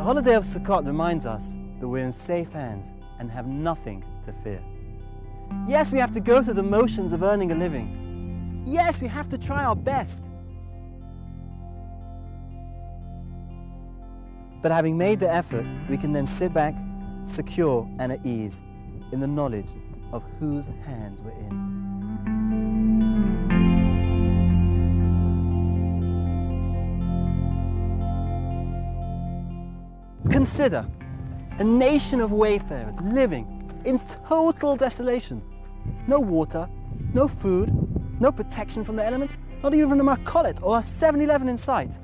The holiday of Sukkot reminds us that we're in safe hands and have nothing to fear. Yes, we have to go through the motions of earning a living. Yes, we have to try our best. But having made the effort, we can then sit back, secure and at ease, in the knowledge of whose hands we're in. Consider a nation of wayfarers living in total desolation. No water, no food, no protection from the elements, not even a Makolet or a 7-Eleven in sight.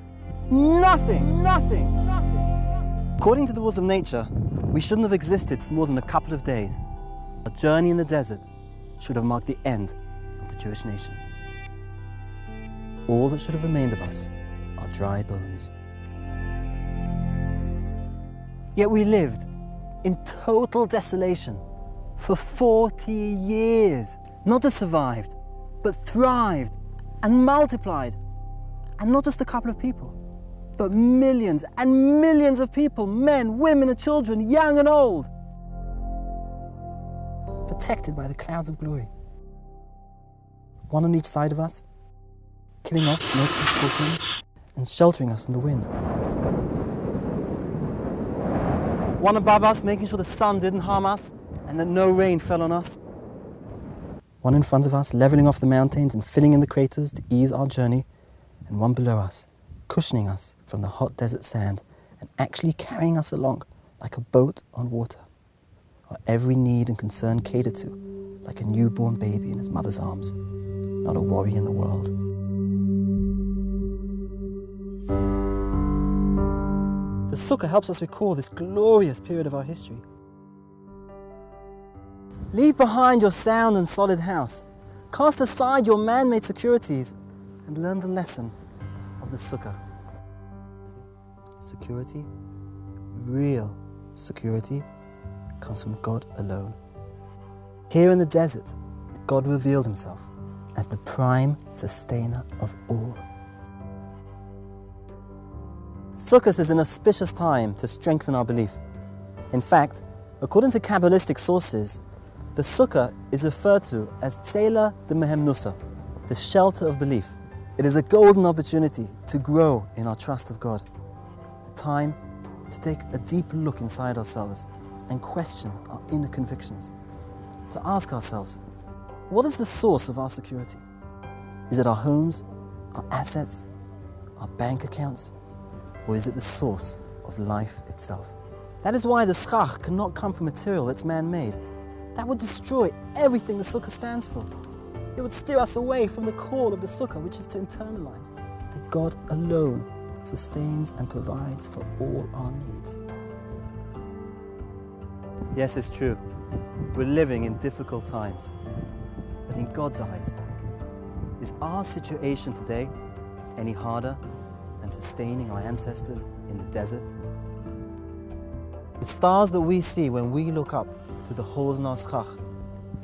Nothing, nothing, nothing. According to the rules of nature, we shouldn't have existed for more than a couple of days. Our journey in the desert should have marked the end of the Jewish nation. All that should have remained of us are dry bones. Yet we lived in total desolation for 40 years. Not just survived, but thrived and multiplied. And not just a couple of people, but millions and millions of people, men, women and children, young and old, protected by the clouds of glory. One on each side of us, killing off snakes and scorpions and sheltering us from the wind. One above us, making sure the sun didn't harm us and that no rain fell on us. One in front of us, leveling off the mountains and filling in the craters to ease our journey. And one below us, cushioning us from the hot desert sand and actually carrying us along like a boat on water. Our every need and concern catered to, like a newborn baby in his mother's arms, not a worry in the world. The sukkah helps us recall this glorious period of our history. Leave behind your sound and solid house. Cast aside your man-made securities and learn the lesson of the sukkah. Security, real security, comes from God alone. Here in the desert, God revealed himself as the prime sustainer of all. Sukkot is an auspicious time to strengthen our belief. In fact, according to Kabbalistic sources, the sukkah is referred to as Tzela de Mehemnusa, the shelter of belief. It is a golden opportunity to grow in our trust of God, a time to take a deep look inside ourselves and question our inner convictions, to ask ourselves, what is the source of our security? Is it our homes, our assets, our bank accounts? Or is it the source of life itself? That is why the schach cannot come from material that's man-made. That would destroy everything the sukkah stands for. It would steer us away from the call of the sukkah, which is to internalize that God alone sustains and provides for all our needs. Yes, it's true. We're living in difficult times. But in God's eyes, is our situation today any harder than sustaining our ancestors in the desert? The stars that we see when we look up through the holes in our schach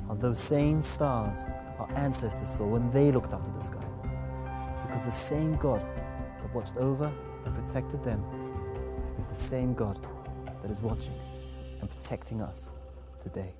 are those same stars our ancestors saw when they looked up to the sky. Because the same God that watched over and protected them is the same God that is watching and protecting us today.